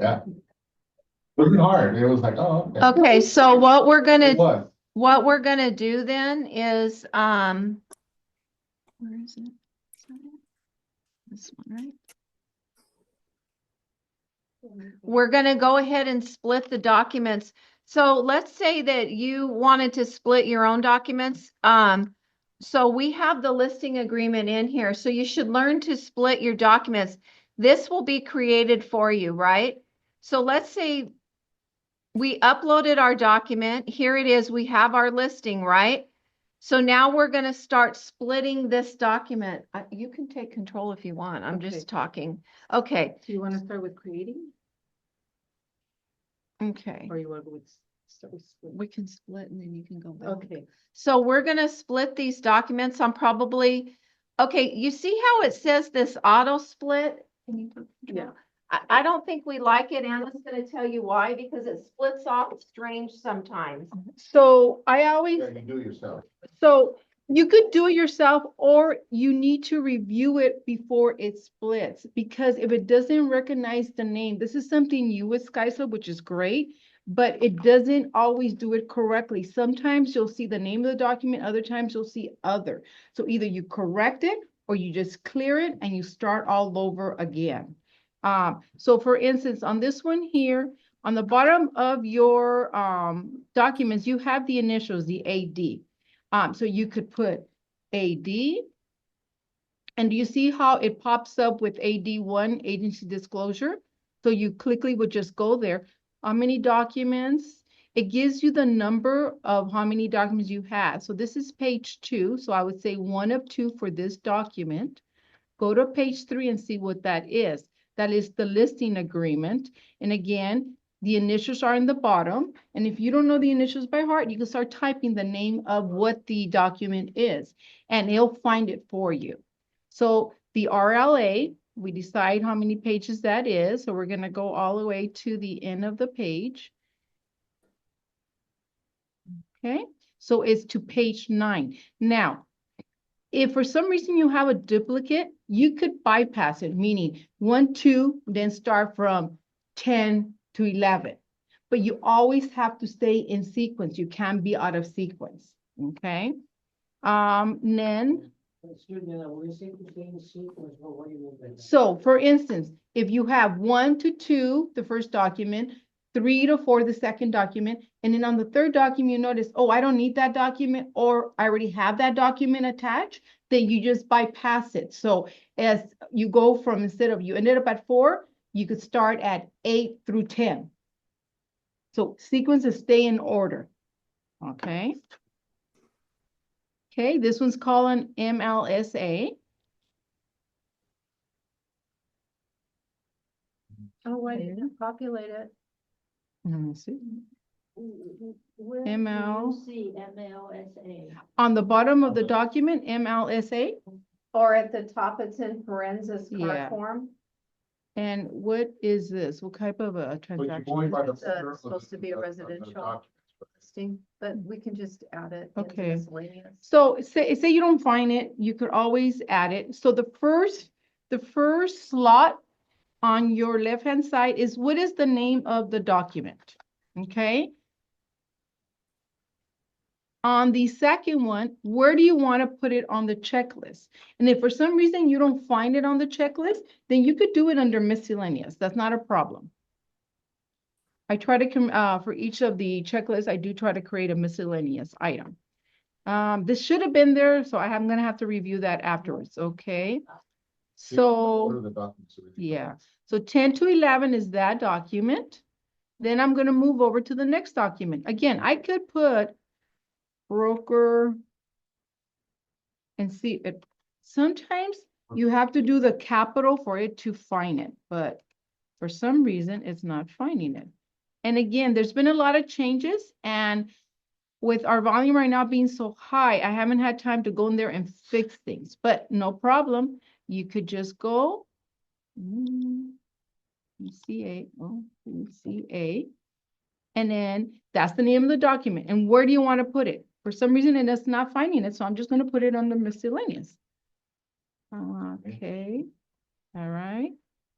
Yeah. It was hard. It was like, oh, okay. Okay, so what we're It gonna was. do then is where is it? Is that it? This one, right? We're gonna go ahead and split the documents. So let's say that you wanted to split your own documents. So we have the listing agreement in here. So you should learn to split your documents. This will be created for you, right? So let's say we uploaded our document. Here it is. We have our listing, right? So now we're going to start splitting this document. You can take control if you want. I'm just talking. Okay. Do you want to start with creating? Okay. Or you want to go with start with split? We can split and then you can go back. Okay. So we're going to split these documents on probably, okay, you see how it says this auto split? Can you put control? Yeah. I don't think we like it. Anna's going to tell you why, because it splits off strange sometimes. So I always, Yeah, you do it yourself. so you could do it yourself, or you need to review it before it splits, because if it doesn't recognize the name, this is something new with SkySub, which is great, but it doesn't always do it correctly. Sometimes you'll see the name of the document, other times you'll see other. So either you correct it or you just clear it and you start all over again. So for instance, on this one here, on the bottom of your documents, you have the initials, the AD. So you could put AD. And do you see how it pops up with AD1, agency disclosure? So you quickly would just go there. How many documents? It gives you the number of how many documents you have. So this is page 2. So I would say 1 of 2 for this document. Go to page 3 and see what that is. That is the listing agreement. And again, the initials are in the bottom. And if you don't know the initials by heart, you can start typing the name of what the document is, and it'll find it for you. So the RLA, we decide how many pages that is. So we're going to go all the way to the end of the page. Okay, so it's to page 9. Now, if for some reason you have a duplicate, you could bypass it, meaning 1, 2, then start from 10 to 11. But you always have to stay in sequence. You can't be out of sequence. Okay. Then. So for instance, if you have 1 to 2, the first document, 3 to 4, the second document, and then on the third document, you notice, oh, I don't need that document, or I already have that document attached, then you just bypass it. So as you go from, instead of you ended up at 4, you could start at 8 through 10. So sequences stay in order. Okay. Okay, this one's called an MLSA. Oh, why didn't you populate it? Let me see. Where ML. do you see MLSA? On the bottom of the document, MLSA. Or at the top, it's in parentheses Yeah. form. And what is this? What type of a transaction? It's supposed to be a residential listing, but we can just add it into Okay. miscellaneous. So say you don't find it, you could always add it. So the first slot on your left-hand side is what is the name of the document, okay? On the second one, where do you want to put it on the checklist? And if for some reason you don't find it on the checklist, then you could do it under miscellaneous. That's not a problem. I try to, for each of the checklists, I do try to create a miscellaneous item. This should have been there, so I'm going to have to review that afterwards, okay? So, yeah. So 10 to 11 is that document. Then I'm going to move over to the next document. Again, I could put broker and see it. Sometimes you have to do the capital for it to find it, but for some reason it's not finding it. And again, there's been a lot of changes, and with our volume right now being so high, I haven't had time to go in there and fix things, but no problem. You could just go CA, and then that's the name of the document. And where do you want to put it? For some reason, it's not finding it, so I'm just going to put it under miscellaneous. Okay, all right.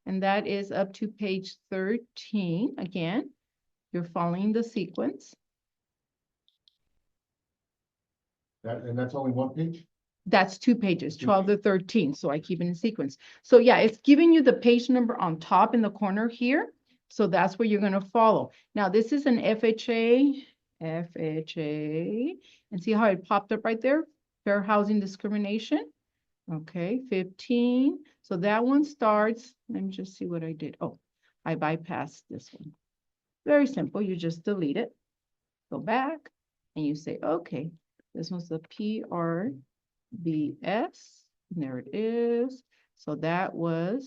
And that is up to page 13. Again, you're following the sequence. And that's only one page? That's 2 pages, Two 12 to 13. So I keep it in sequence. So yeah, it's giving you the page number on top in the corner here. So that's where you're going to follow. Now, this is an FHA, and see how it popped up right there? Fair housing discrimination. Okay, 15. So that one starts, let me just see what I did. Oh, I bypassed this one. Very simple. You just delete it, go back, and you say, okay, this one's the PRBS. There it is. So that one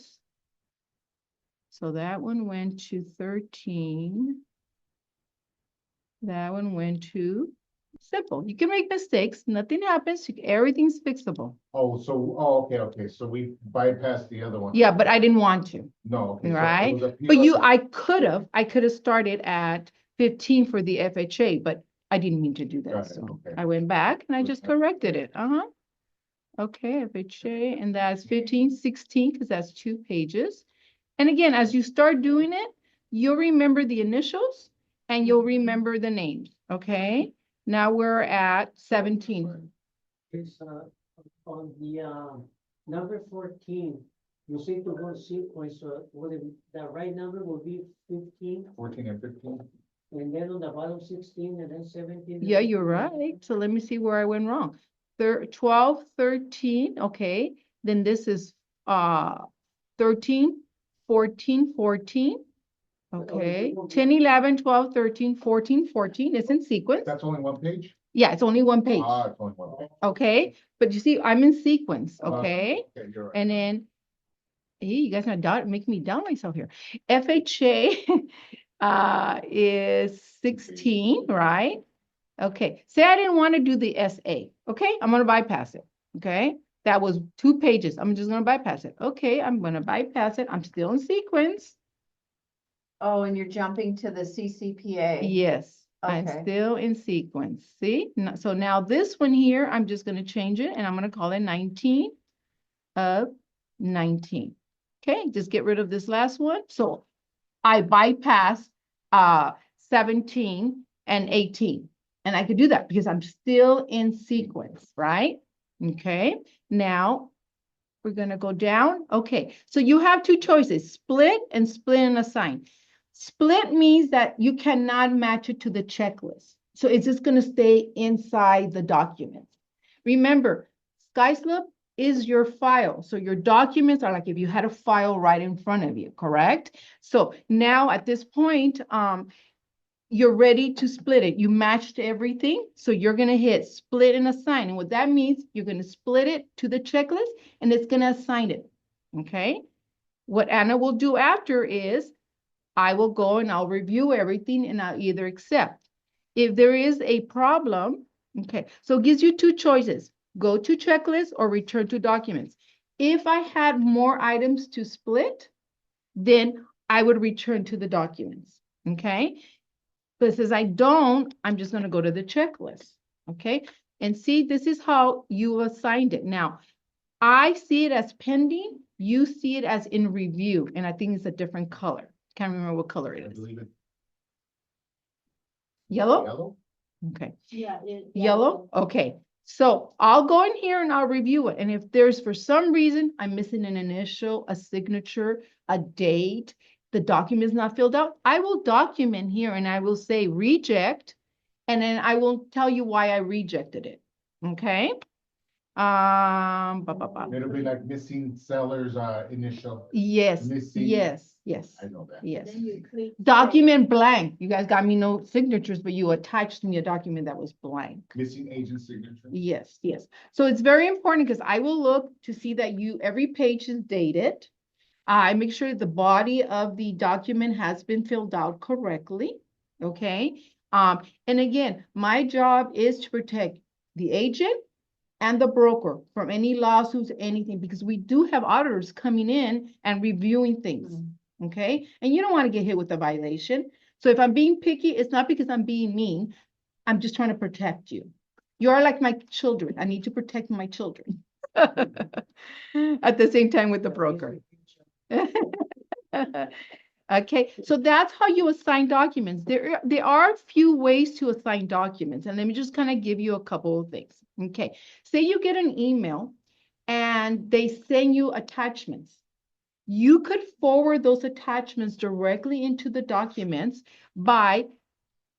went to 13. That one went to simple. You can make mistakes. Nothing happens. Everything's fixable. Okay. So we bypassed the other one. Yeah, but I didn't want to. No, okay. Right? So it was But I could have started at 15 for the FHA, but I didn't mean to do that. Got it, So okay. I went back and I just corrected it. Okay, FHA, and that's 15, 16, because that's 2 pages. And again, as you start doing it, you'll remember the initials and you'll remember the names. Okay. Now we're at 17. It's on the number 14, you say to go sequence, so the right number will be 15, 14 and 15. and then on the bottom 16, and then 17. Yeah, you're right. So let me see where I went wrong. 12, 13, okay. Then this is 13, 14, 14. Okay, 10, 11, 12, 13, 14, 14. It's in sequence. That's only one page? Yeah, it's only one page. It's only one page. Okay, but you see, I'm in sequence, okay? Okay, you're right. And then, hey, you guys are making me down myself here. FHA is 16, right? Okay, say I didn't want to do the SA, okay? I'm going to bypass it, okay? That was 2 pages. I'm just going to bypass it. Okay, I'm going to bypass it. I'm still in sequence. Oh, and you're jumping to the CCPA. Yes, I'm Okay. still in sequence. See? So now this one here, I'm just going to change it and I'm going to call it 19 of 19. Okay, just get rid of this last one. So I bypassed 17 and 18. And I could do that because I'm still in sequence, right? Okay, now we're going to go down. Okay, so you have 2 choices, split and split and assign. Split means that you cannot match it to the checklist. So it's just going to stay inside the document. Remember, SkySlope is your file. So your documents are like if you had a file right in front of you, correct? So now at this point, you're ready to split it. You matched everything. So you're going to hit split and assign. And what that means, you're going to split it to the checklist and it's going to assign it. Okay. What Anna will do after is I will go and I'll review everything and I'll either accept. If there is a problem, okay, so it gives you 2 choices, go to checklist or return to documents. If I had more items to split, then I would return to the documents, okay? But since I don't, I'm just gonna go to the checklist, okay? And see, this is how you assigned it. Now, I see it as pending, you see it as in review, and I think it's a different color. Can't remember what color it I is. believe it's Yellow? yellow. Okay. Yeah. Yellow? Okay. So I'll go in here and I'll review it. And if there's for some reason I'm missing an initial, a signature, a date, the document is not filled out, I will document here and I will say reject. And then I will tell you why I rejected it. Okay. It'll be like missing seller's initial. Yes, Missing. yes. I know that. Yes. Then you click. Document blank. You guys got me no signatures, but you attached me a document that was blank. Missing agent signature. Yes, yes. So it's very important because I will look to see that every page is dated. I make sure the body of the document has been filled out correctly. Okay. And again, my job is to protect the agent and the broker from any lawsuits, anything, because we do have auditors coming in and reviewing things. Okay. And you don't want to get hit with a violation. So if I'm being picky, it's not because I'm being mean. I'm just trying to protect you. You are like my children. I need to protect my children at the same time with the broker. Okay, so that's how you assign documents. There are a few ways to assign documents, and let me just kind of give you a couple of things. Okay, say you get an email and they send you attachments. You could forward those attachments directly into the documents by,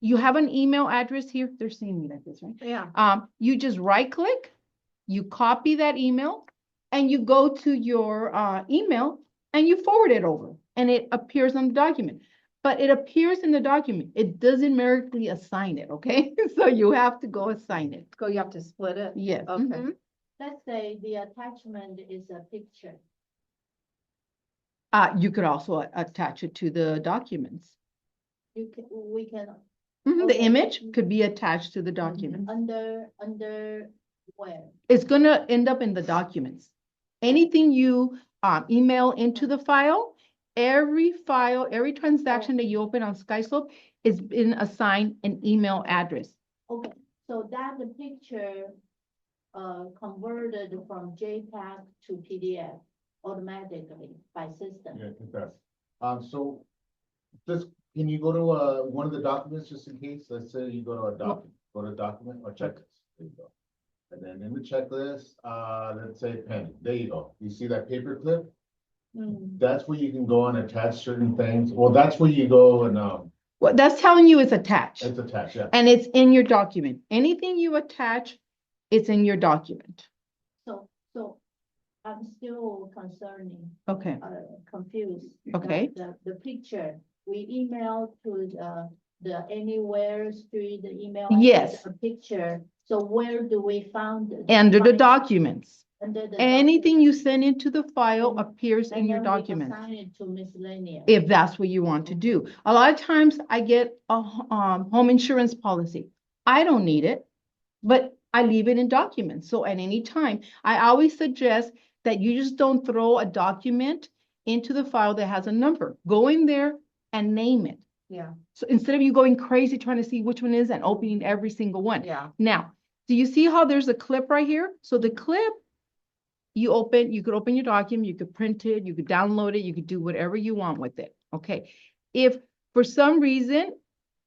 you have an email address here. They're seeing me like this, right? Yeah. You just right click, you copy that email, and you go to your email and you forward it over, and it appears on the document. But it appears in the document. It doesn't numerically assign it, okay? So you have to go assign it. Go, you have to split it. Yes. Okay. Mhm. Let's say the attachment is a picture. You could also attach it to the documents. We can The Okay. image could be attached to the document. under where? It's gonna end up in the documents. Anything you email into the file, every transaction that you open on SkySlope is been assigned an email address. Okay, so that the picture converted from JPEG to PDF automatically by system. Yeah, it does. So just, can you go to one of the documents just in case? Let's say you go to a document or checklist. There you go. And then in the checklist, let's say pen. There you go. You see that paper clip? Hmm. That's where you can go and attach certain things. Well, that's where you go and Well, that's telling you it's attached. it's attached, yeah. And it's in your document. Anything you attach, it's in your document. So I'm still concerning, Okay, confused. Okay. The picture, we emailed to the Anywhere Street, the email. Yes. A picture, so where do we find it? under the documents. Under the. Anything you send into the file appears in And your then we document. assign it to miscellaneous. If that's what you want to do. A lot of times I get a home insurance policy. I don't need it, but I leave it in documents. So at any time, I always suggest that you just don't throw a document into the file that has a number. Go in there and name it. Yeah. So instead of you going crazy trying to see which one is and opening every single one. Yeah. Now, do you see how there's a clip right here? So the clip, you could open your document, you could print it, you could download it, you could do whatever you want with it, okay? If for some reason,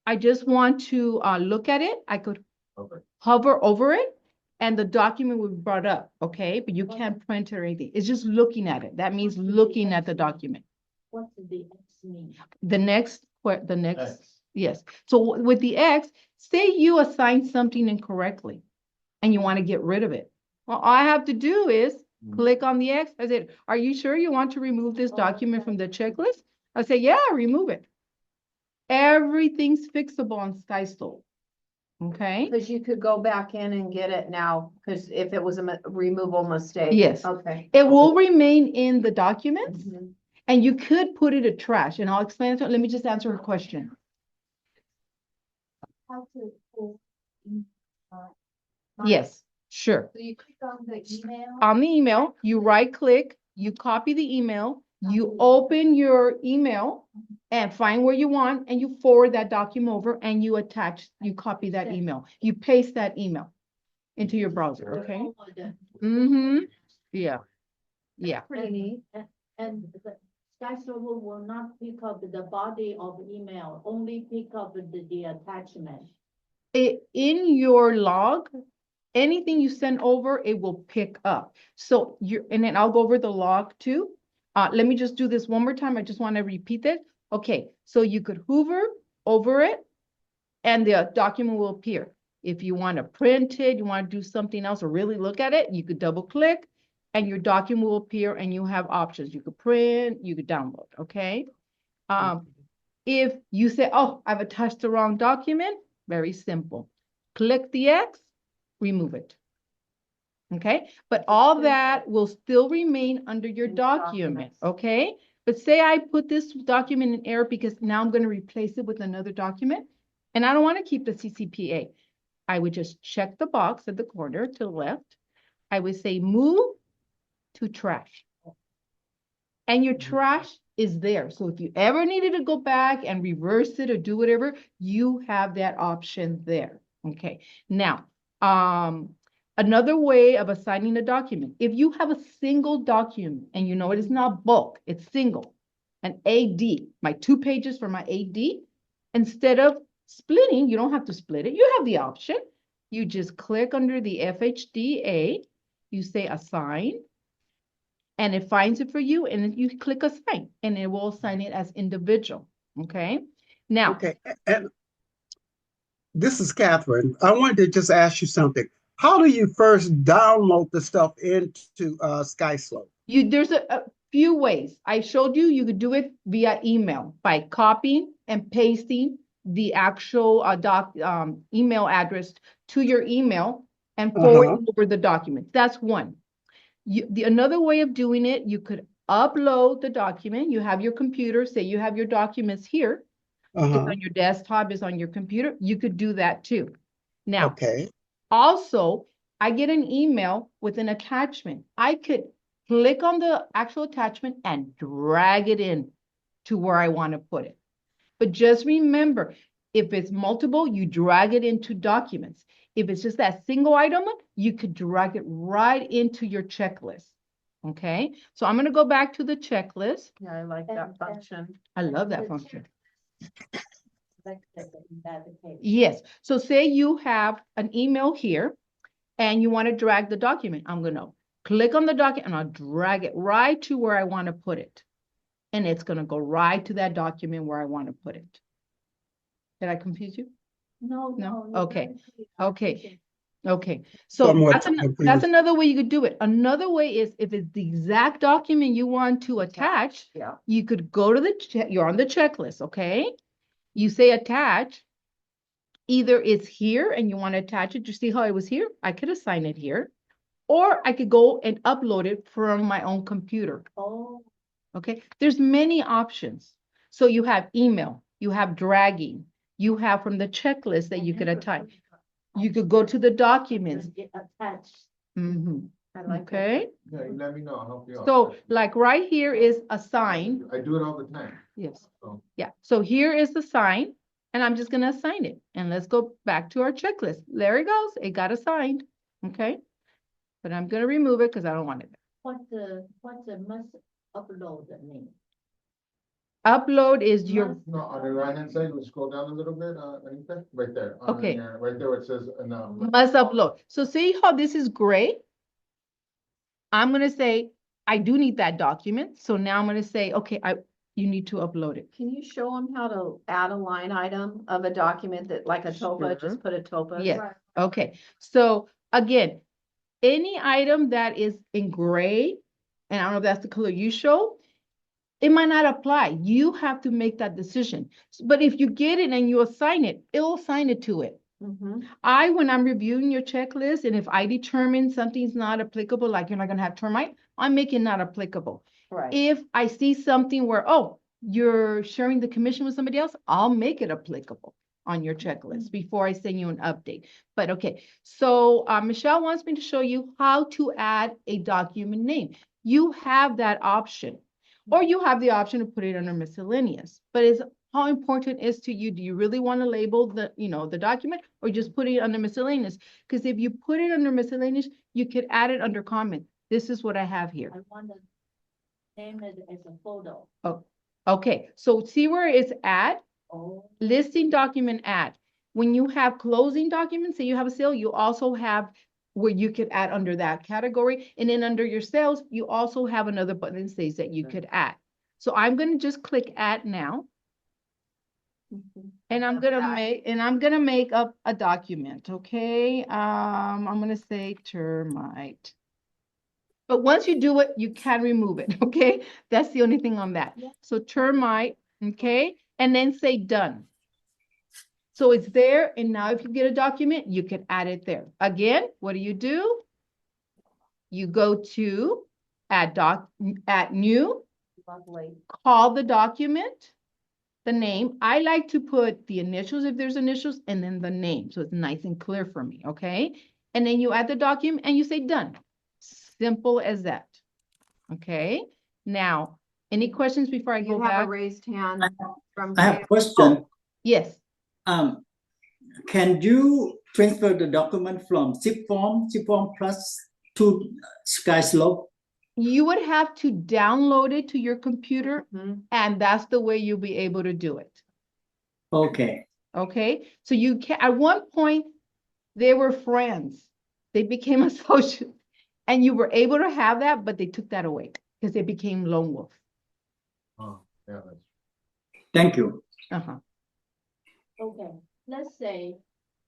I just want to look at it, I could Okay. hover over it and the document will be brought up, okay? But you can't print it or anything. It's just looking at it. That means looking at the document. What's the X mean? The next, X. yes. So with the X, say you assign something incorrectly and you want to get rid of it. Well, all I have to do is click on the X. I said, are you sure you want to remove this document from the checklist? I say, yeah, remove it. Everything's fixable on SkySlope. Okay? Because you could go back in and get it now, because if it was a removal mistake. Yes. Okay. It will remain in the documents Mhm. and you could put it in trash, and I'll explain it to, let me just answer her question. How to pull in, Yes, sure. So you click on the email. On the email, you right click, you copy the email, you open your email and find where you want, and you forward that document over and you attach, you copy that email. You paste that email into your browser, okay? Forward. Mm-hmm, yeah, yeah. Pretty neat. And the SkySlope will not pick up the body of email, only pick up the attachment. In your log, anything you send over, it will pick up. So and then I'll go over the log too. Let me just do this one more time. I just want to repeat it. Okay, so you could hover over it and the document will appear. If you want to print it, you want to do something else or really look at it, you could double click and your document will appear and you have options. You could print, you could download, okay? If you say, oh, I've attached the wrong document, very simple. Click the X, remove it. Okay, but all that will still remain under your In the document, documents. okay? But say I put this document in error because now I'm going to replace it with another document and I don't want to keep the CCPA. I would just check the box at the corner to the left. I would say move to trash. And your trash is there. So if you ever needed to go back and reverse it or do whatever, you have that option there. Okay. Now, another way of assigning a document, if you have a single document and you know it is not bulk, it's single, an AD, my 2 pages for my AD. Instead of splitting, you don't have to split it. You have the option. You just click under the FHDA, you say assign, and it finds it for you, and then you click assign, and it will assign it as individual, okay? Now, Okay, and this is Catherine. I wanted to just ask you something. How do you first download the stuff into SkySlope? there's a few ways. I showed you, you could do it via email by copying and pasting the actual email address to your email and forwarding over the documents. That's one. Another way of doing it, you could upload the document. You have your computer, say you have your documents here. It's on your desktop, it's on your computer. You could do that too. Now, Okay. also, I get an email with an attachment. I could click on the actual attachment and drag it in to where I want to put it. But just remember, if it's multiple, you drag it into documents. If it's just that single item, you could drag it right into your checklist. Okay, so I'm going to go back to the checklist. Yeah, I like that function. I love that function. That case. Yes, so say you have an email here and you want to drag the document. I'm going to click on the document and I'll drag it right to where I want to put it. And it's going to go right to that document where I want to put it. Did I confuse you? No. Okay. Okay. Okay, So so I'm that's another way you could do it. Another way is if it's the exact document you want to attach, Yeah. you could go to you're on the checklist, okay? You say attach, either it's here and you want to attach it. You see how it was here? I could assign it here, or I could go and upload it from my own computer. Oh, Okay, there's many options. So you have email, you have dragging, you have from the checklist that you could attach. You could go to the documents. get attached. Mhm. I like it. Okay, Yeah, you let me know, I'll help you out. so like right here is assign. I do it all the time. Yes, So, yeah. So here is the sign, and I'm just gonna assign it. And let's go back to our checklist. There it goes. It got assigned. Okay, but I'm gonna remove it because I don't want it. What's the must upload the name? Upload is your Must no, on the right hand side, we scroll down a little bit, Anita, right there. Okay. Right there where it says, must upload. So see how this is gray? I'm gonna say, I do need that document. So now I'm gonna say, okay, you need to upload it. Can you show them how to add a line item of a document that like a TOPA, Sure. just put a TOPA? Yes. Right. Okay, so again, any item that is in gray, and I don't know if that's the color you show, it might not apply. You have to make that decision. But if you get it and you assign it, it'll assign it to it. Mhm. When I'm reviewing your checklist, and if I determine something's not applicable, like you're not gonna have termite, I make it not applicable. Right. If I see something where, oh, you're sharing the commission with somebody else, I'll make it applicable on your checklist before I send you an update. But okay, so Michelle wants me to show you how to add a document name. You have that option, or you have the option to put it under miscellaneous, but it's how important is to you. Do you really want to label the document, or just put it under miscellaneous? Because if you put it under miscellaneous, you could add it under comment. This is what I have here. I want to name it as a photo. Okay, so see where it's add? Oh, Listing document add. When you have closing documents, say you have a sale, you also have where you could add under that category. And then under your sales, you also have another button that says that you could add. So I'm going to just click add now. Mhm. And I'm gonna make up a document, okay? I'm gonna say termite. But once you do it, you can remove it, okay? That's the only thing on that. Yeah. So termite, okay? And then say done. So it's there, and now if you get a document, you can add it there. Again, what do? You go to add new, Lovely. call the document, the name. I like to put the initials if there's initials, and then the name, so it's nice and clear for me, okay? And then you add the document and you say done. Simple as that, okay? Now, any questions before I go You have back? a raised hand from. I have a question. Yes, Can you transfer the document from zip form plus to SkySlope? You would have to download it to your computer, Mhm. and that's the way you'll be able to do it. Okay. Okay, so you can, at one point, they were friends. They became associates. And you were able to have that, but they took that away because they became lone wolf. Oh, yeah, that's. Thank you. Uh-huh. Okay, let's say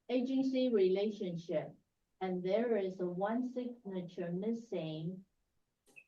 agency relationship, and there is a one signature missing.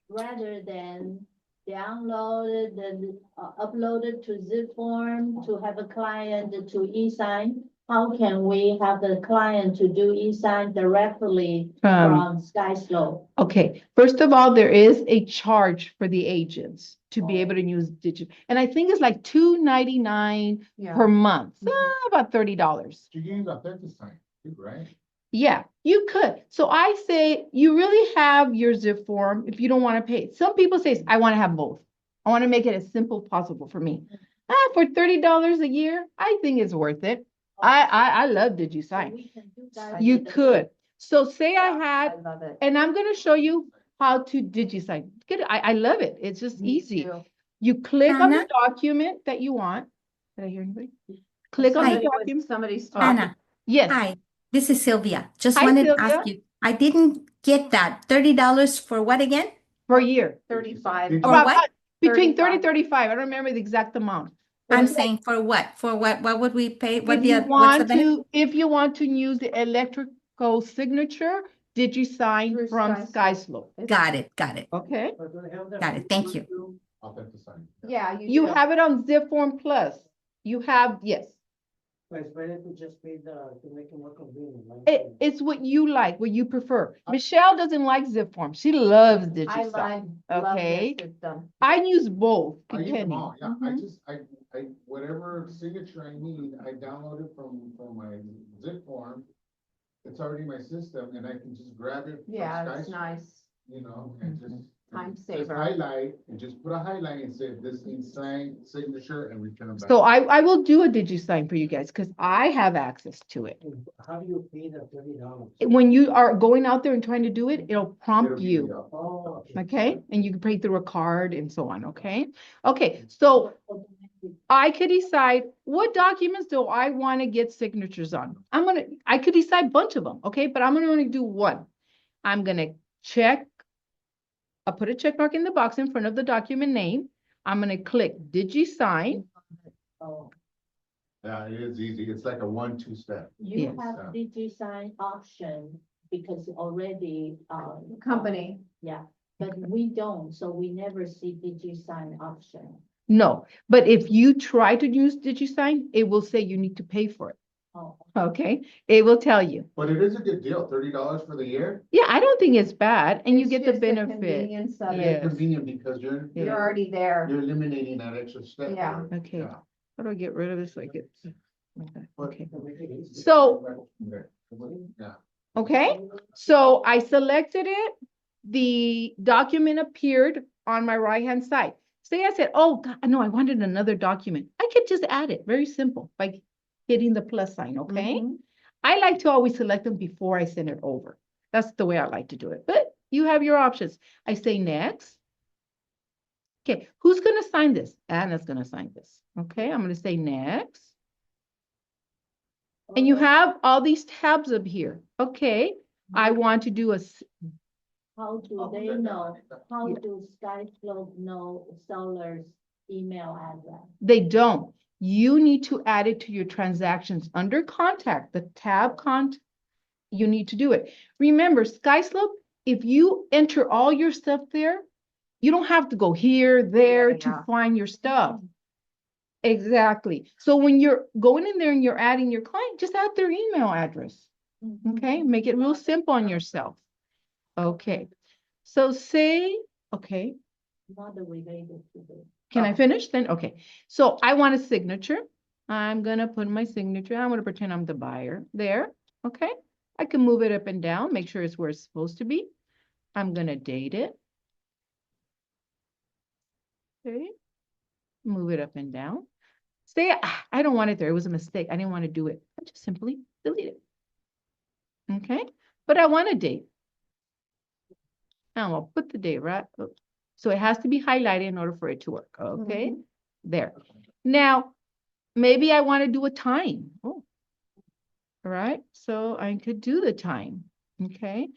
Rather than download it and upload it to zip form to have a client to e-sign, how can we have the client to do e-sign directly from SkySlope? Okay, first of all, there is a charge for the agents to be able to use digital. And I think it's like $2.99 Yeah. per month, Mhm. about $30. You can use AuthentiSign too, right? Yeah, you could. So I say you really have your zip form if you don't want to pay. Some people say, I want to have both. I want to make it as simple as possible for me. For $30 a year, I think it's worth it. I love So DigiSign. we can do that You with the- could. So say I I had, love it. and I'm going to show you how to DigiSign. Good. I love it. It's just Me easy. too. You click on the Anna? document that you want. Did I hear anybody? Click on the Somebody was- document. Somebody's Oh. talking. Anna, Yes. hi, this is Sylvia. Just Hi, wanted to Sylvia. ask you, I didn't get that $30 for what again? For a year. 35. Did you- Or About what? between 35. 35. I don't remember the exact amount. But I'm it's like, saying for what? For what? What would we pay? What if you what's the want benefit? to, if you want to use the electrical signature, DigiSign Through from SkySlope. SkySlope. Got it, got it, Okay. But do I have that got it. Thank you. AuthentiSign. Yeah, you You do. have it on Zip Form Plus. You have, yes. But it's better to just pay to make it more convenient, right? It's what you like, what you prefer. Michelle doesn't like Zip Form. She loves I DigiSign. love Okay. this system. I use both, I use them depending. all, yeah, I Mhm. just, whatever signature I need, I download it from my zip form. It's already in my system and I can just grab it. from Yeah, it's SkySlope, nice. You know, and just. Time just saver. Highlight and just put a highlight and say this needs signed signature and return them back. So I will do a DigiSign for you guys because I have access to it. How do you pay the $30? When you are going out there and trying to do it, it'll It'll prompt be you. the, Oh, Okay, and you can pay through a card and so on, okay? Okay, so I could decide what documents do I want to get signatures on. I could decide a bunch of them, okay? But I'm gonna only do one. I'm gonna check, I'll put a check mark in the box in front of the document name. I'm gonna click DigiSign. Oh, Yeah, it is easy. It's like a 1-2 step. you Yes. have DigiSign option because already, Company. yeah, but we don't, so we never see DigiSign option. No, but if you try to use DigiSign, it will say you need to pay for it, Oh, okay? It will tell you. But it is a good deal, $30 for the year. Yeah, I don't think it's bad, and you It's get the just benefit. convenience of It's it. Yes. convenient because you're You're already there. you're eliminating that extra step. Yeah. there. Okay. Yeah. How do I get rid of this like it's? But- Okay, to make it easy. so, Yeah. okay, so I selected it. The document appeared on my right-hand side. Say I said, oh, God, no, I wanted another document. I could just add it, very simple, by hitting the plus sign, okay? Mhm. I like to always select them before I send it over. That's the way I like to do it, but you have your options. I say next. Okay, who's gonna sign this? Anna's gonna sign this. Okay, I'm gonna say next. And you have all these tabs up here. Okay, I want to do how do Oh, they okay, know, how Yeah. do SkySlope know seller's email address? they don't. You need to add it to your transactions under contact, the tab you need to do it. Remember, SkySlope, if you enter all your stuff there, you don't have to go here, there Yeah. to find your stuff. Exactly. So when you're going in there and you're adding your client, just add their email address. Okay, make it real simple on yourself. Okay, so say, okay, Not related to the. can I finish then? Okay, so I want a signature. I'm gonna put my signature. I'm gonna pretend I'm the buyer there. Okay, I can move it up and down, make sure it's where it's supposed to be. I'm gonna date it. Okay, move it up and down. Say, I don't want it there. It was a mistake. I didn't want to do it. I just simply delete it. Okay, but I want a date. And we'll put the date, right? Oops. So it has to be highlighted in order for it to work, okay? There. Now, maybe I want to do a time. Oh. All right, so I could do the time, okay?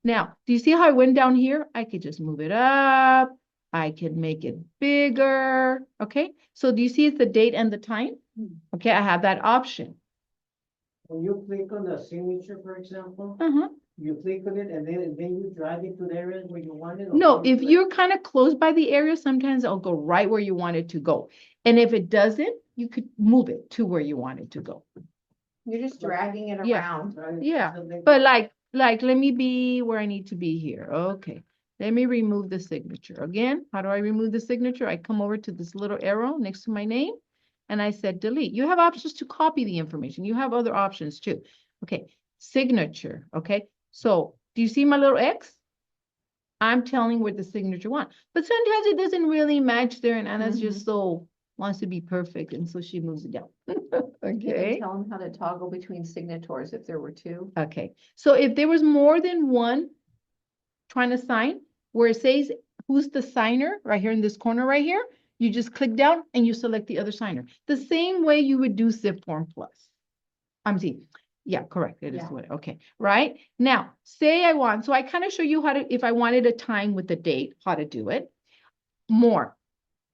Now, do you see how I went down here? I could just move it up. I could make it bigger, okay? So do you see it's the date and the time? Okay, I have that option. When you click on the signature, for example, Uh-huh. you click on it and then you drag it to the area where you want it? or No, can you if click- you're kind of close by the area, sometimes it'll go right where you want it to go. And if it doesn't, you could move it to where you want it to go. You're just dragging it Yeah. around. Drag it to Yeah, something- but like, let me be where I need to be here. Okay. Let me remove the signature. Again, how do I remove the signature? I come over to this little arrow next to my name and I said delete. You have options to copy the information. You have other options too. Okay, signature, okay? So do you see my little X? I'm telling where the signature went, but sometimes it doesn't really match there and Anna's just so wants to be perfect and so she moves it down. Okay. Tell them how to toggle between signators if there were two. Okay, so if there was more than one trying to sign, where it says who's the signer, right here in this corner right here, you just click down and you select the other signer. The same way you would do Zip Form Plus. I'm seeing, yeah, correct, it is Yeah. what, okay, right? Now, say I want, so I kind of show you how to, if I wanted a time with the date, how to do it. More,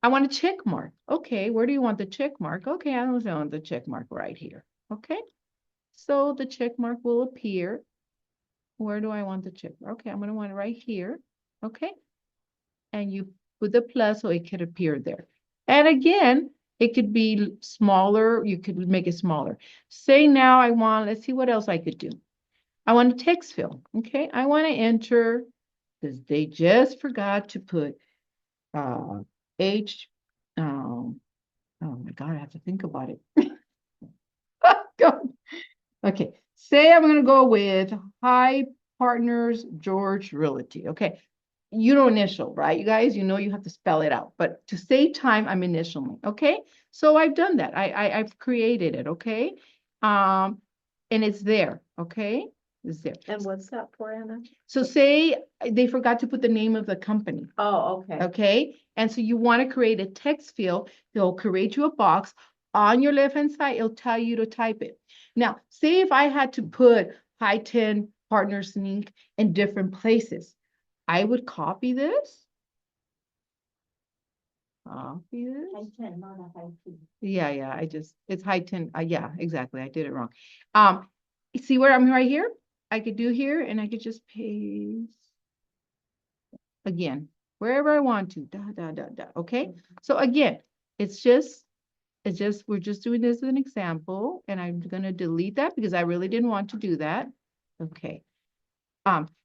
I want a check mark. Okay, where do you want the check mark? Okay, I want the check mark right here, okay? So the check mark will appear. Where do I want the check? Okay, I'm gonna want it right here, okay? And you put the plus so it could appear there. And again, it could be smaller, you could make it smaller. Say now I want, let's see what else I could do. I want a text field, okay? I want to enter, because they just forgot to put H, oh my God, I have to think about it. Go. Okay, say I'm gonna go with Hi Partners George Realty. Okay, you don't initial, right? You guys, you know you have to spell it out, but to save time, I'm initialing. Okay, so I've done that. I've created it. Okay, and it's there. Okay, it's there. And what's that for, Anna? So say they forgot to put the name of the company. Oh, okay. Okay, and so you want to create a text field. They'll create you a box. On your left-hand side, it'll tell you to type it. Now, say if I had to put High-10 Partners Inc. in different places, I would copy this. Copy this. High 10, not a high 2. Yeah, it's High-10. Yeah, exactly. I did it wrong. See where I'm right here? I could do here and I could just paste again, wherever I want to, okay? So again, we're just doing this as an example and I'm gonna delete that because I really didn't want to do that. Okay.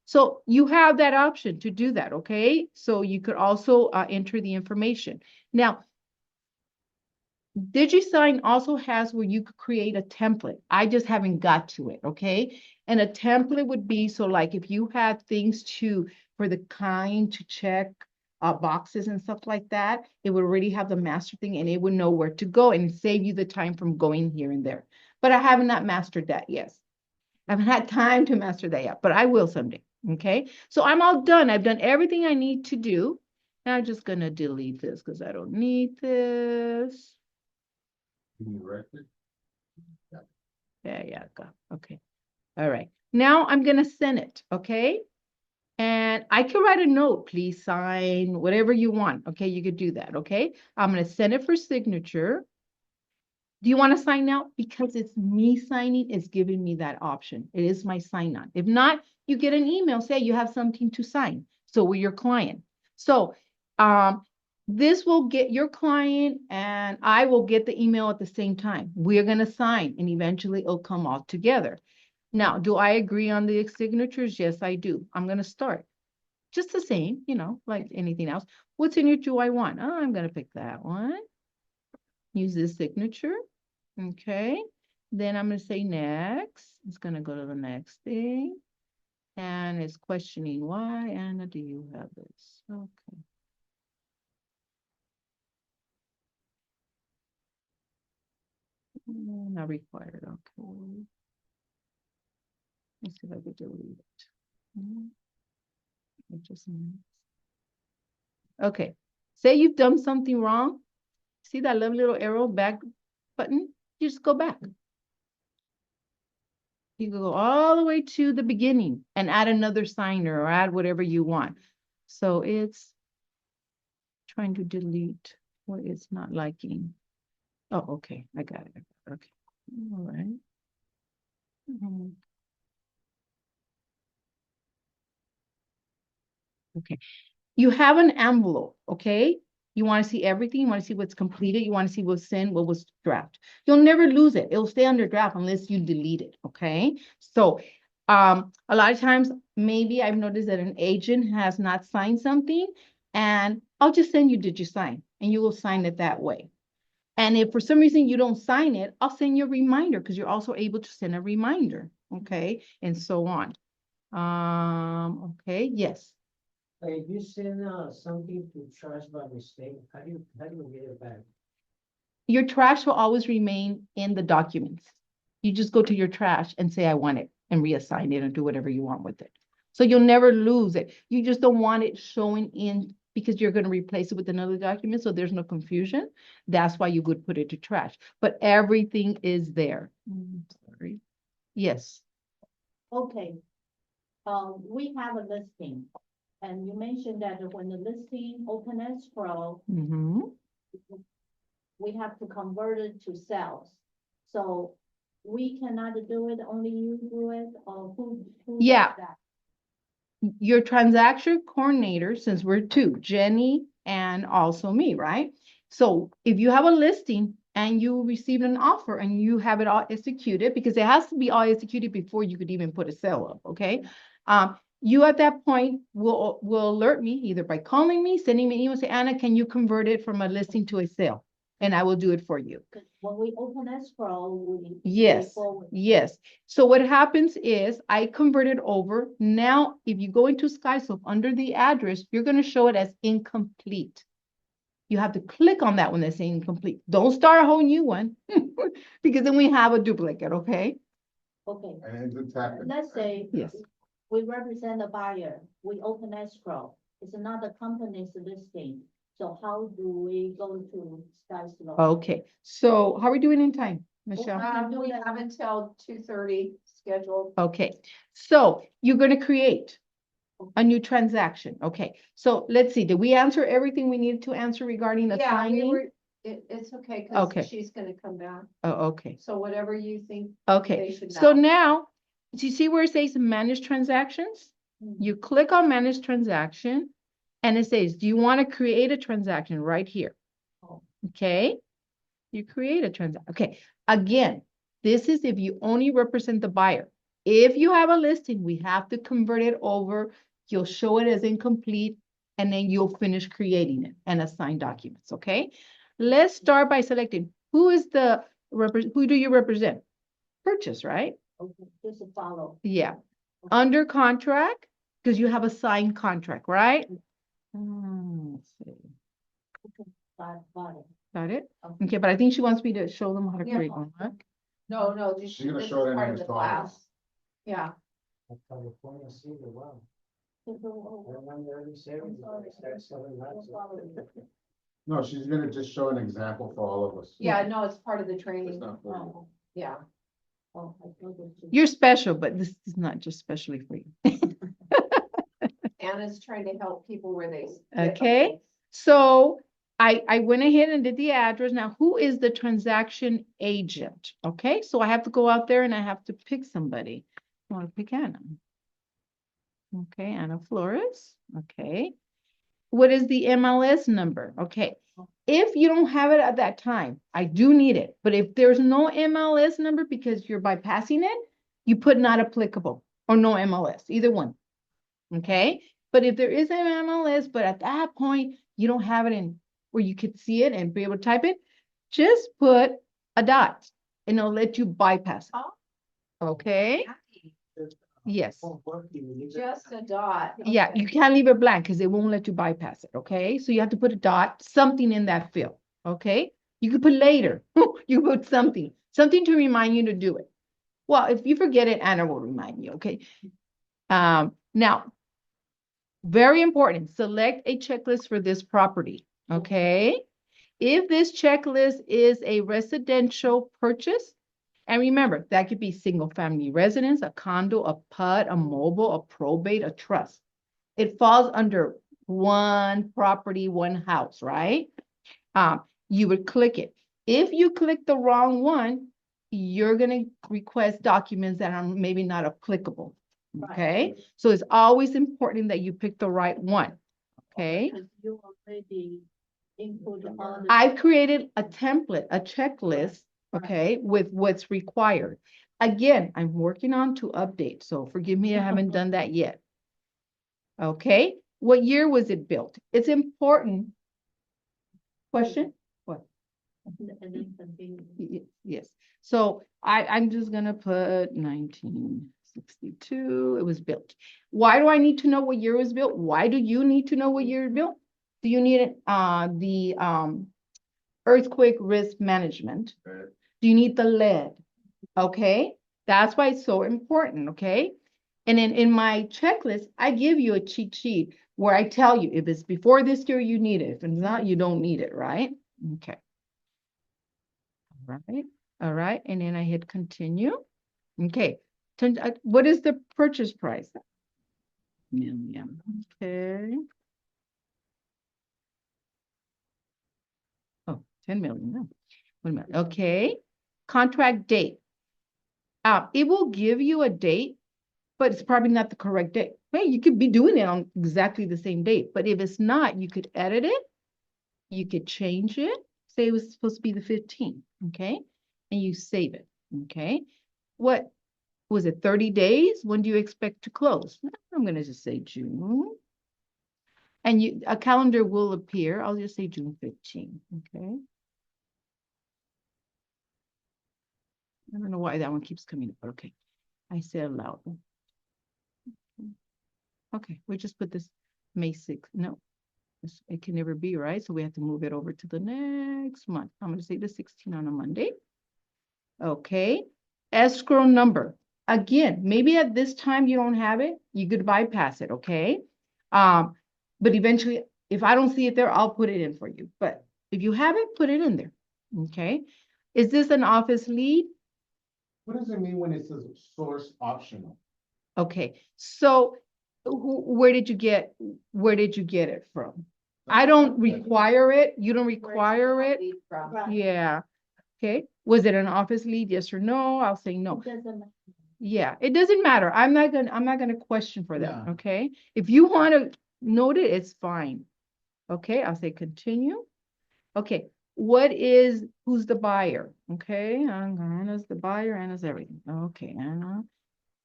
So you have that option to do that, okay? So you could also enter the information. Now, DigiSign also has where you could create a template. I just haven't got to it, okay? And a template would be, so like if you had things for the client to check boxes and stuff like that, it would already have the master thing and it would know where to go and save you the time from going here and there. But I have not mastered that yet. I haven't had time to master that yet, but I will someday, okay? So I'm all done. I've done everything I need to do. Now I'm just gonna delete this because I don't need this. Can you erect it? Yeah, go. Okay. All right. Now I'm gonna send it, okay? And I can write a note, please sign, whatever you want. Okay, you could do that, okay? I'm gonna send it for signature. Do you want to sign now? Because it's me signing, it's giving me that option. It is my sign on. If not, you get an email, say you have something to sign. So we're your client. So this will get your client and I will get the email at the same time. We're going to sign and eventually it'll come all together. Now, do I agree on the signatures? Yes, I do. I'm going to start. Just the same, like anything else. What signature do I want? Oh, I'm going to pick that one. Use this signature. Okay. Then I'm going to say next. It's going to go to the next thing. And it's questioning why, Anna, do you have this? Okay. Not required. Okay. Let's see if I could delete it. Okay, say you've done something wrong. See that little arrow back button? You just go back. You can go all the way to the beginning and add another signer or add whatever you want. So it's trying to delete what it's not liking. Oh, okay, I got it. Okay, all right. Okay, you have an envelope, okay? You want to see everything. You want to see what's completed. You want to see what's sent, what was draft. You'll never lose it. It'll stay under draft unless you delete it, okay? So a lot of times, maybe I've noticed that an agent has not signed something, and I'll just send you, did you sign? And you will sign it that way. And if for some reason you don't sign it, I'll send you a reminder because you're also able to send a reminder, okay? And so on. Okay, yes. If you send something to trash by mistake, how do you get it back? Your trash will always remain in the documents. You just go to your trash and say, I want it, and reassign it and do whatever you want with it. So you'll never lose it. You just don't want it showing in because you're going to replace it with another document. So there's no confusion. That's why you would put it to trash. But everything is there. Sorry. Yes. Okay. We have a listing. And you mentioned that when the listing open escrow, Mm-hmm. we have to convert it to sales. So we cannot do it, only you do it, or who does Yeah. that? Your transaction coordinator, since we're two, Jenny and also me, right? So if you have a listing and you receive an offer and you have it all executed, because it has to be all executed before you could even put a sale up, okay? You at that point will alert me either by calling me, sending me an email, say, Anna, can you convert it from a listing to a sale? And I will do it for you. 'Cause when we open escrow, we. Yes, forward. yes. So what happens is I convert it over. Now, if you go into SkySoap under the address, you're going to show it as incomplete. You have to click on that one that's saying incomplete. Don't start a whole new one because then we have a duplicate, okay? Okay, And it's happened. let's say. Yes. We represent a buyer, we open escrow, it's another company's listing. So how do we go to SkySlope? Okay, so how are we doing in time, Michelle? We have until 2:30 scheduled. Okay, so you're going to create a new transaction. Okay, so let's see. Did we answer everything we needed to answer regarding the Yeah, signing? it's okay, Okay. because she's gonna come back. Oh, okay. So whatever you think Okay, they should so know. now, do you see where it says manage transactions? Mhm. You click on manage transaction and it says, do you want to create a transaction right here? Oh. Okay, you create a transaction. Okay, again, this is if you only represent the buyer. If you have a listing, we have to convert it over. You'll show it as incomplete and then you'll finish creating it and assign documents, okay? Let's start by selecting who is the, who do you represent? Purchase, right? Okay, just a follow. Yeah. Under contract, because you have a signed contract, right? Let's see. Got it. Got it? Okay. Okay, but I think she wants me to show them how to Yeah. create one. Huh? No, She's gonna this show it is in part her of the installments. class. Yeah, California City, wow. Oh, I remember every series, sorry. start selling lots of- No, she's gonna just show an example for all of us. yeah, no, it's part of the training. It's not for you. Yeah. I thought it was- You're special, but this is not just specially for you. Anna's trying to help people where they. Okay. So I went ahead and did the address. Now, who is the transaction agent? Okay, so I have to go out there and I have to pick somebody. I want to pick Anna. Okay, Anna Flores. Okay. What is the MLS number? Okay. If you don't have it at that time, I do need it. But if there's no MLS number because you're bypassing it, you put not applicable or no MLS, either one. Okay. But if there is an MLS, but at that point, you don't have it in where you could see it and be able to type it, just put a dot and it'll let you bypass it. Okay. Yes. Just a dot. Yeah, Okay. you can't leave it blank because it won't let you bypass it, okay? So you have to put a dot, something in that field, okay? You could put later, you put something to remind you to do it. Well, if you forget it, Anna will remind you, okay? Now, Very important. Select a checklist for this property, okay? If this checklist is a residential purchase, and remember, that could be single family residence, a condo, a PUD, a mobile, a probate, a trust. It falls under one property, one house, right? You would click it. If you click the wrong one, you're gonna request documents that are maybe not applicable, okay? So it's always important that you pick the right one, okay? Because you already input all the. I've created a template, a checklist, okay, with what's required. Again, I'm working on to update, so forgive me, I haven't done that yet. Okay, what year was it built? It's important. Question? What? And then continue. Yes, so I'm just gonna put 1962, it was built. Why do I need to know what year it was built? Why do you need to know what year it was built? Do you need it, the earthquake risk management? Right. Do you need the lead? Okay, that's why it's so important, okay? And then in my checklist, I give you a cheat sheet where I tell you if it's before this year, you need it. If it's not, you don't need it, right? Okay. All right, and then I hit continue. Okay, what is the purchase price? Million, okay. Oh, 10 million, no. Wait a minute, okay. Contract date. It will give you a date, but it's probably not the correct date. Hey, you could be doing it on exactly the same date, but if it's not, you could edit it. You could change it. Say it was supposed to be the 15th, okay? And you save it, okay? What was it, 30 days? When do you expect to close? I'm gonna just say June. And a calendar will appear. I'll just say June 15, okay? I don't know why that one keeps coming up, but okay. I said aloud. Okay, we just put this May 6th. No, it can never be, right? So we have to move it over to the next month. I'm going to say the 16th on a Monday. Okay, escrow number. Again, maybe at this time you don't have it. You could bypass it, okay? But eventually, if I don't see it there, I'll put it in for you. But if you haven't, put it in there, okay? Is this an office lead? What does it mean when it says source optional? Okay, so where did you get it from? I don't require it. You don't require it. Yeah. Okay. Was it an office lead? Yes or no? I'll say no. It doesn't matter. Yeah, it doesn't matter. I'm not gonna question for that. Yeah. Okay. If you want to note it, it's fine. Okay, I'll say continue. Okay. Who's the buyer? Okay, Anna's the buyer, Anna's everything. Okay, Anna.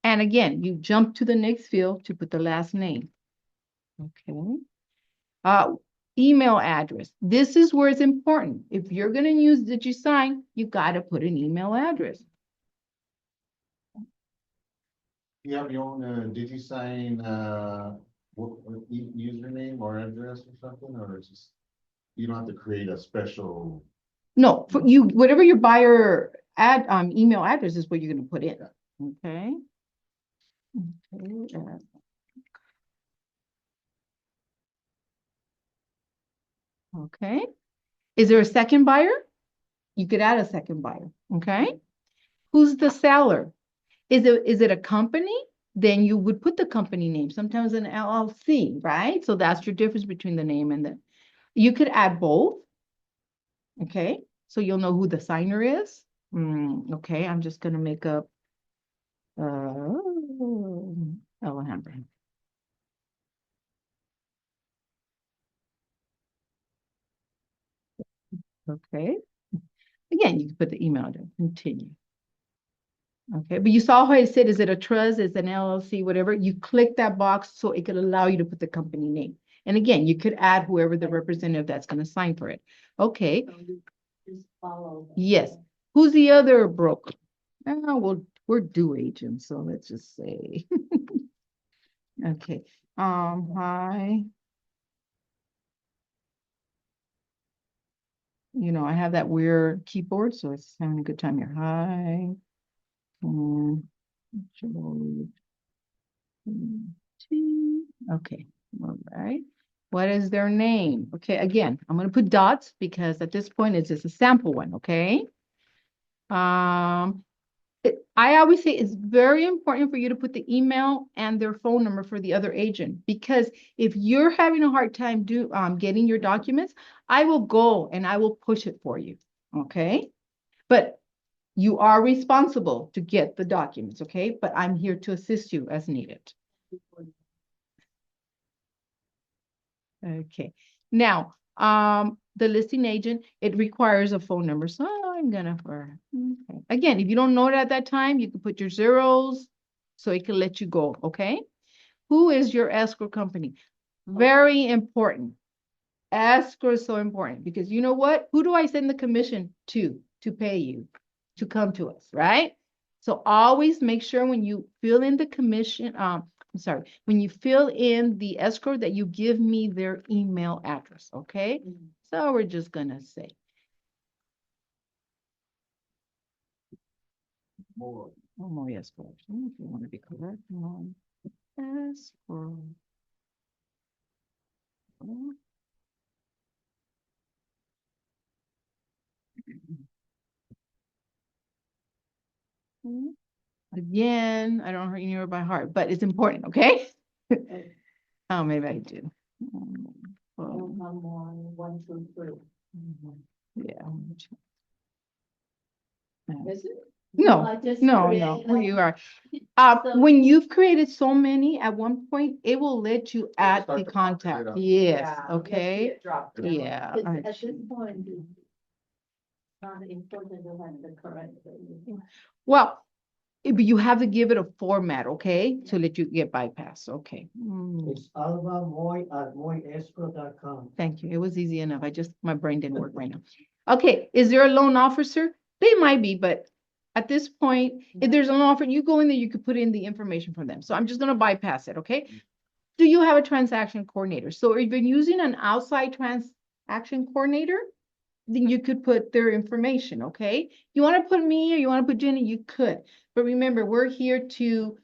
And again, you jump to the next field to put the last name. Okay. Email address. This is where it's important. If you're going to use DigiSign, you got to put an email address. You have your own DigiSign username or address or something, or it's just you don't have to create a special. No, for you, whatever your buyer email address is what you're going to put in. Okay. Okay. Okay. Is there a second buyer? You could add a second buyer. Okay. Who's the seller? Is it a company? Then you would put the company name, sometimes an LLC, right? So that's your difference between the name and you could add both. Okay. So you'll know who the signer is. Okay. I'm just going to make up Alejandra. Okay. Again, you can put the email address, continue. Okay, but you saw how it said, is it a trust, is it an LLC, whatever? You click that box so it could allow you to put the company name. And again, you could add whoever the representative that's going to sign for it. Okay. So you just follow. Yes. Who's the other broker? Oh, well, we're due agents, so let's just say. Okay. Hi. You know, I have that weird keyboard, so it's having a good time here. Hi. Okay. All right. What is their name? Okay, again, I'm gonna put dots because at this point it's just a sample one, okay? I always say it's very important for you to put the email and their phone number for the other agent, because if you're having a hard time getting your documents, I will go and I will push it for you, okay? But you are responsible to get the documents, okay? But I'm here to assist you as needed. Okay, now, the listing agent, it requires a phone number, so I'm gonna, okay. Again, if you don't know it at that time, you can put your zeros, so it can let you go, okay? Who is your escrow company? Very important. Escrow is so important, because you know what? Who do I send the commission to pay you, to come to us, right? So always make sure when you fill in the commission, I'm sorry, when you fill in the escrow that you give me their email address, okay? So we're just gonna say, More. more escrow, if you want to be correct, escrow. Again, I don't remember by heart, but it's important, okay? Oh, maybe I do. Come on, 1, 2, 3. Yeah. Is it? No, I just no, create, where you are. so- When you've created so many, at one point, it will let you add start the to populate contact. up. Yes, okay. Drop down. Yeah. It's- I At this see. point, it's not important to have the correct. Well, but you have to give it a format, okay, to let you get bypassed, okay. It's alvamoy@moyescrow.com. Thank you. It was easy enough. My brain didn't work right now. Okay, is there a loan officer? They might be, but at this point, if there's a loan offer, you go in there, you could put in the information from them. So I'm just gonna bypass it, okay? Do you have a transaction coordinator? So if you're using an outside transaction coordinator, then you could put their information, okay? You want to put me or you want to put Jenny, you could. But remember, we're here to,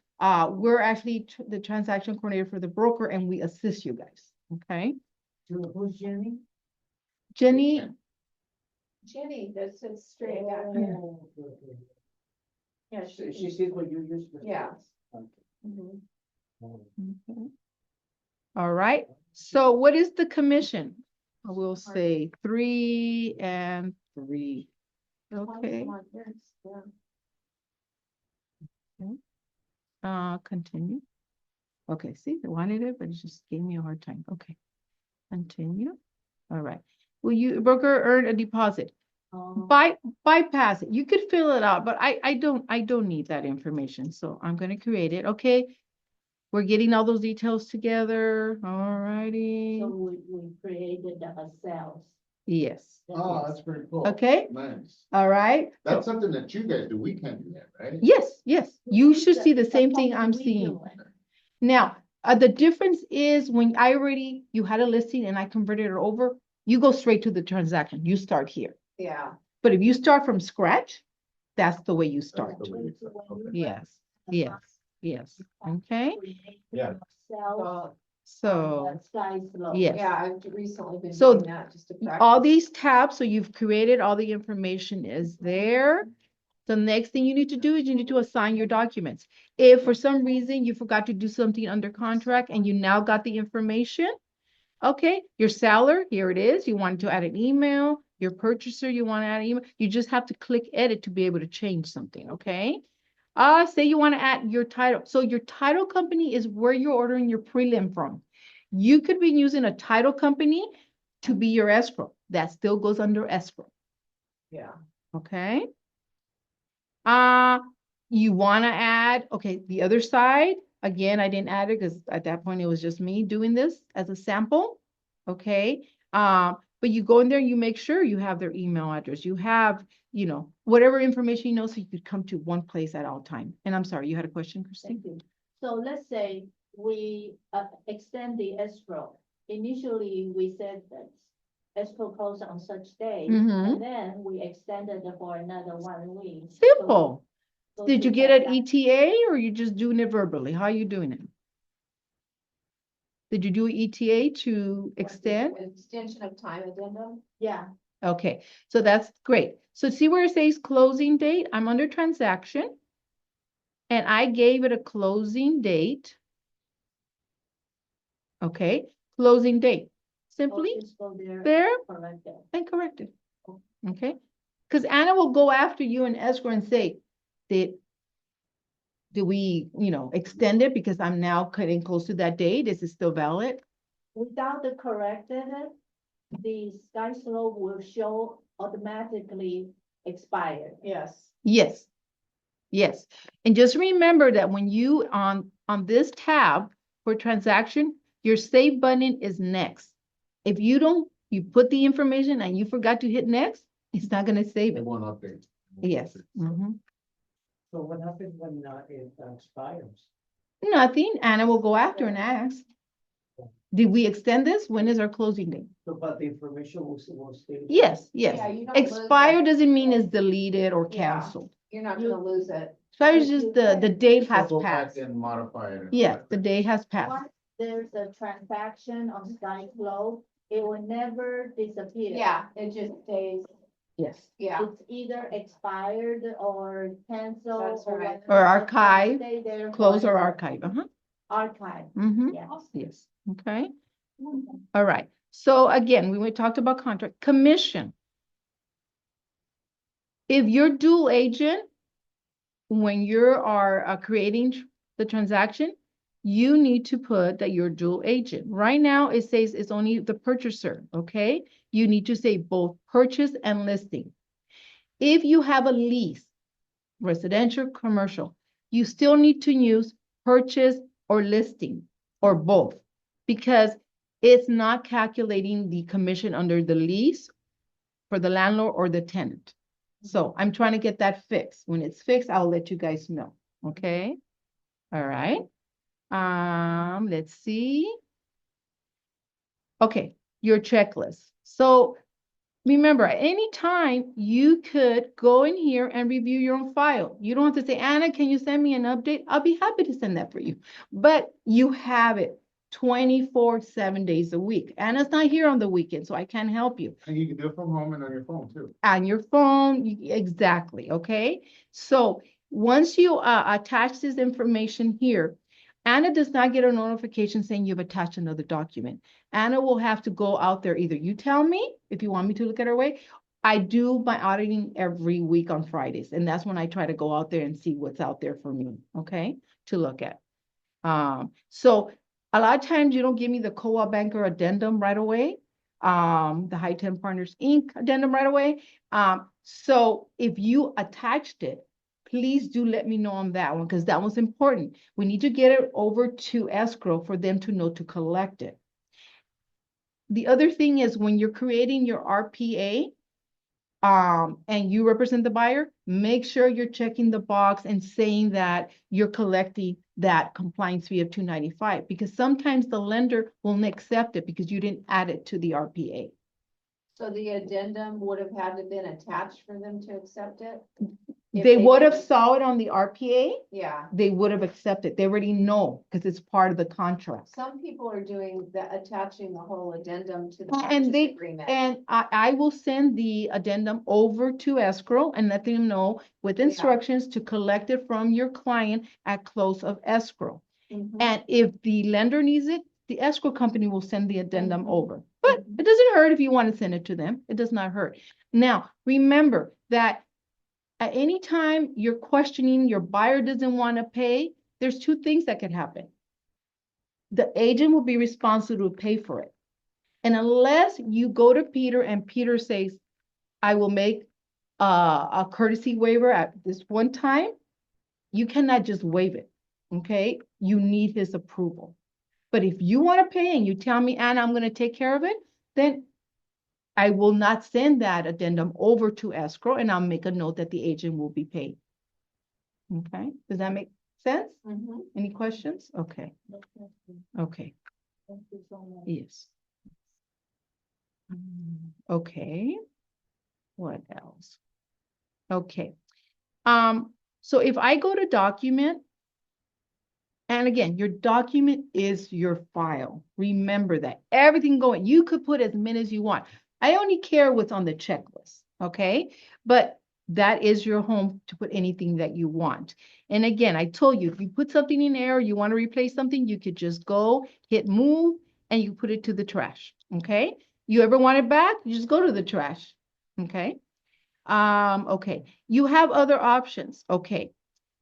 we're actually the transaction coordinator for the broker, and we assist you guys, okay? Who's Jenny? Jenny, Jenny, that sits straight out. Oh, okay. Yeah, She sees what you use. for- Yeah. Okay. Mhm. okay. All right, so what is the commission? I will say 3 and 3. Okay, continue. Okay, see, they wanted it, but it just gave me a hard time. Okay, continue. All right. Will you broker earn a deposit? Bypass it. You could fill it out, but I don't need that information. So I'm going to create it. Okay. We're getting all those details together. All righty. So we created ourselves. Yes. Oh, that's pretty cool. Okay. Nice. All right. That's So, something that you guys do. We can't do that, right? yes, yes. You should see the same thing I'm We seeing. do it. Now, the difference is when you had a listing and I converted it over, you go straight to the transaction. You start here. Yeah. But if you start from scratch, that's the way you That's start. the way you start. Okay. Yes, yes, yes. Okay. Yeah. Ourselves. So, Sky's low. yes. Yeah, I've recently been So, doing that just to practice. all these tabs, so you've created, all the information is there. The next thing you need to do is you need to assign your documents. If for some reason you forgot to do something under contract and you now got the information, okay, your seller, here it is. You wanted to add an email, your purchaser, you want to add an email. You just have to click edit to be able to change something, okay? Say you want to add your title. So your title company is where you're ordering your prelim from. You could be using a title company to be your escrow. That still goes under escrow, Yeah. okay? You want to add, okay, the other side, again, I didn't add it because at that point it was just me doing this as a sample, okay? But you go in there and you make sure you have their email address. You have, whatever information you know, so you could come to one place at all time. And I'm sorry, you had a question, Christine? Thank you. So let's say we extend the escrow. Initially, we said that escrow closed on such day, Mhm. and then we extended it for another 1 week. Simple. So Did you to get that an ETA or you just doing it verbally? How are you doing it? Did you do ETA to extend? Extension of time addendum? Yeah, Okay, so that's great. So see where it says closing date? I'm under transaction. And I gave it a closing date. Okay, closing date. Simply so just go there. there Correct it. and correct it. Okay, because Anna will go after you in escrow and say, do we, extend it because I'm now cutting close to that date? Is it still valid? Without the corrected, the sky slope will show automatically expired. Yes. Yes. Yes. And just remember that when you on this tab for transaction, your save button is next. If you don't, you put the information and you forgot to hit next, it's not going to save It it. won't update. Yes. Mhm. So what happens when it expires? Nothing. Anna will go after and ask, did we extend this? When is our closing date? So, but the information will stay. Yes, yes. Yeah, you don't lose Expire it. doesn't mean it's deleted or Yeah. canceled. You're not gonna lose it. Expire is just the date So has go back passed. and modify it. Yes, the day has passed. Once there's a transaction on sky slope, it will never disappear. Yeah, it just stays, Yes. yeah. It's either expired or canceled. That's right. Or archive, Stay there. close or forever. archive. Archive, Mm-hmm. yeah. Yes. Okay. All right. So again, we talked about contract commission. If you're dual agent, when you are creating the transaction, you need to put that you're dual agent. Right now, it says it's only the purchaser, okay? You need to say both purchase and listing. If you have a lease, residential, commercial, you still need to use purchase or listing or both because it's not calculating the commission under the lease for the landlord or the tenant. So I'm trying to get that fixed. When it's fixed, I'll let you guys know. Okay. All right. Let's see. Okay, your checklist. So remember, at any time you could go in here and review your own file. You don't have to say, Anna, can you send me an update? I'll be happy to send that for you. But you have it 24, 7 days a week. Anna's not here on the weekend, so I can't help you. And you can do it from home and on your phone too. On your phone, exactly, okay? So once you attach this information here, Anna does not get a notification saying you've attached another document. Anna will have to go out there. Either you tell me if you want me to look at her way. I do my auditing every week on Fridays, and that's when I try to go out there and see what's out there for me, okay, to look at. So a lot of times you don't give me the co-op banker addendum right away, the High 10 Partners Inc. addendum right away. So if you attached it, please do let me know on that one because that one's important. We need to get it over to escrow for them to know to collect it. The other thing is when you're creating your RPA, and you represent the buyer, make sure you're checking the box and saying that you're collecting that compliance fee of $295 because sometimes the lender won't accept it because you didn't add it to the RPA. So the addendum would have had to been attached for them to accept it? If They would have didn't- saw it on the RPA, Yeah, they would have accepted. They already know because it's part of the contract. some people are doing the, attaching the whole addendum to the And purchase they, agreement. and I will send the addendum over to escrow and let them know with Yeah. instructions to collect it from your client at close of escrow. Mhm. And if the lender needs it, the escrow company will send the addendum Mhm. over. But it doesn't hurt if you want to send it to them. It does not hurt. Now, remember that at any time you're questioning your buyer doesn't want to pay, there's two things that could happen. The agent will be responsible to pay for it. And unless you go to Peter and Peter says, I will make a courtesy waiver at this one time, you cannot just waive it, okay? You need his approval. But if you want to pay and you tell me, Anna, I'm going to take care of it, then I will not send that addendum over to escrow and I'll make a note that the agent will be paid. Okay, does that make sense? Mhm. Any questions? Okay, okay, Thank you so much. yes. Okay, what else? Okay, so if I go to document, And again, your document is your file. Remember that. Everything going, you could put as many as you want. I only care what's on the checklist, okay? But that is your home to put anything that you want. And again, I told you, if you put something in there, you want to replace something, you could just go hit move and you put it to the trash, okay? You ever want it back, you just go to the trash, okay? Okay, you have other options, okay.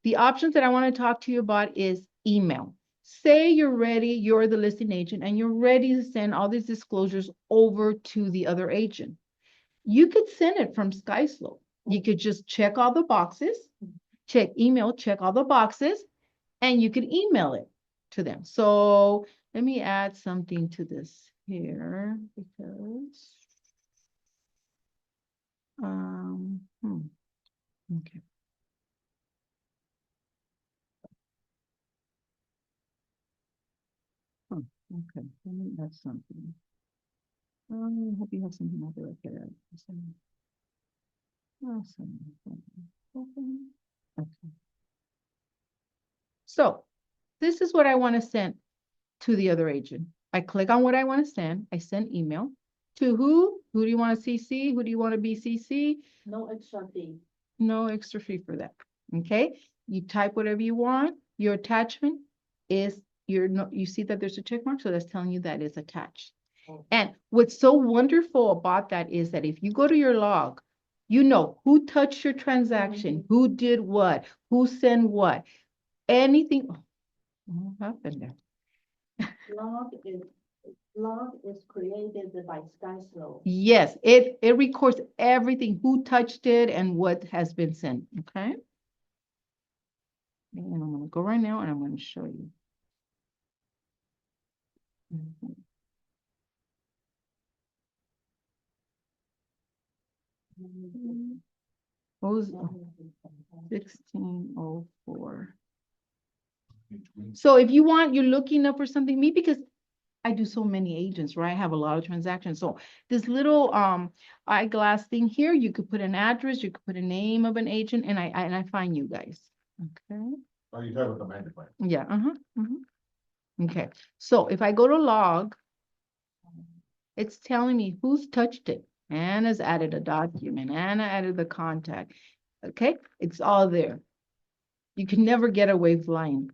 The options that I want to talk to you about is email. Say you're ready, you're the listing agent, and you're ready to send all these disclosures over to the other agent. You could send it from SkySlope. You could just check all the boxes, check email, check all the boxes, and you could email it to them. So let me add something to this here because, okay. Okay, let me add something. I hope you have something out there. Okay. So this is what I want to send to the other agent. I click on what I want to send. I send email to who? Who do you want to CC? Who do you want to be CC? No extra fee. No extra fee for that. Okay. You type whatever you want. Your attachment is you see that there's a check mark. So that's telling you that is attached. And what's so wonderful about that is that if you go to your log, you know who touched your transaction, who did what, who sent what, anything. What happened there? Log is created by SkySlope. Yes, it records everything, who touched it and what has been sent, okay? And I'm gonna go right now and I'm gonna show you. Who's 1604. So if you want, you're looking up for something, me, because I do so many agents, right? I have a lot of transactions. So this little eyeglass thing here, you could put an address, you could put a name of an agent, and I find you guys. Okay. Oh, you talking about the magnifier? Yeah. Okay. So if I go to log, it's telling me who's touched it. Anna's added a document. Anna added the contact. Okay. It's all there. You can never get away flying.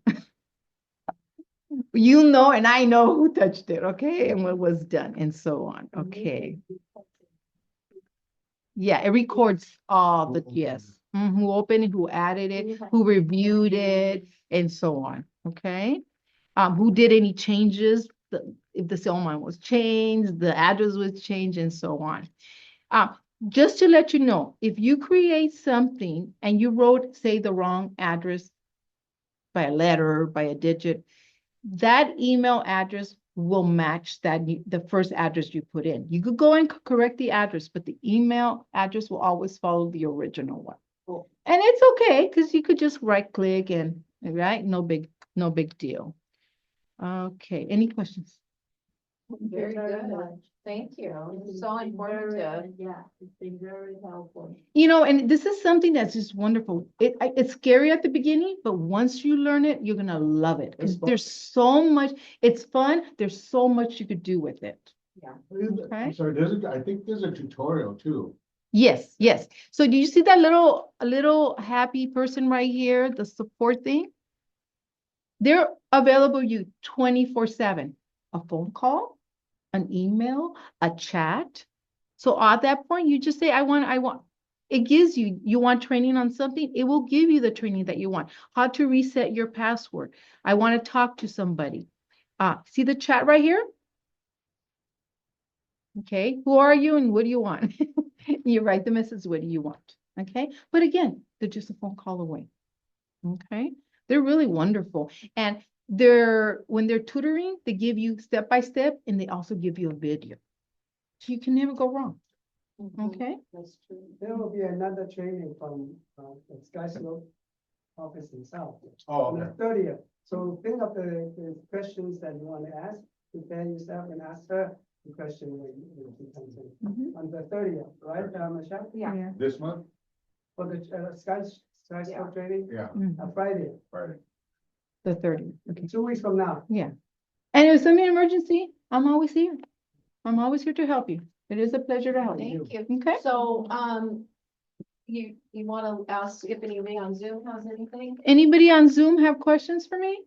You know, and I know who touched it, okay, and what was done, and so on, okay. Yeah, it records all the, yes, who opened it, who added it, who reviewed it, and so on, okay? Who did any changes, if the cell line was changed, the address was changed, and so on. Just to let you know, if you create something and you wrote, say, the wrong address by a letter, by a digit, that email address will match the first address you put in. You could go and correct the address, but the email address will always follow the original one. Cool. And it's okay because you could just right click and right, no big deal. Okay, any questions? Very good. Thank you. It's so informative. Yeah, it's been very helpful. You know, and this is something that's just wonderful. It's scary at the beginning, but once you learn it, you're gonna love it because there's so much. It's fun. There's so much you could do with it. Yeah. Okay. I'm sorry, I think there's a tutorial too. Yes, yes. So do you see that little happy person right here, the support thing? They're available to you 24/7. A phone call, an email, a chat. So at that point, you just say, I want, it gives you want training on something, it will give you the training that you want. How to reset your password. I want to talk to somebody. See the chat right here? Okay, who are you and what do you want? You write the message, what do you want? Okay, but again, they're just a phone call away. Okay, they're really wonderful. And when they're tutoring, they give you step by step and they also give you a video. So you can never go wrong. Okay. That's true. There will be another training from the SkySlope office itself. Oh, On okay. the 30th. So think of the questions that you want to ask, prepare yourself and ask her the question when she comes in. On the 30th, right, Michelle? Yeah. This month? For the SkySlope training, Yeah, Friday. Friday. The 30th. Okay. 2 weeks from now. Yeah. And if it's an emergency, I'm always here. I'm always here to help you. It is a pleasure to help you. Thank you. Okay. So, you want to ask if anybody on Zoom has anything? Anybody on Zoom have questions for me?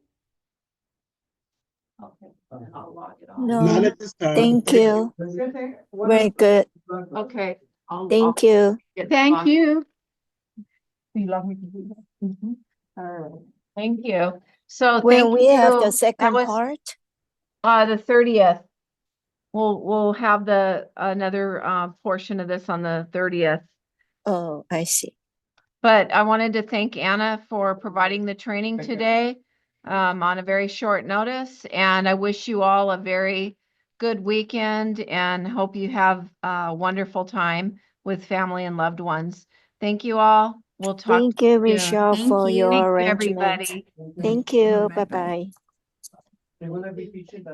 Okay, then I'll log it off. No. Not at this time. Thank you. Very good. Okay. Thank you. Thank you. You love me to do that. Mhm. All right. Thank you. So When thank we have you. the That second was, part, the 30th. We'll have the another portion of this on the 30th. oh, I see. But I wanted to thank Anna for providing the training today on a very short notice. And I wish you all a very good weekend and hope you have a wonderful time with family and loved ones. Thank you all. We'll talk. Thank you, soon. Michelle, Thank for you. your Thank you, arrangements. everybody. Thank you. Bye-bye. They're gonna be teaching the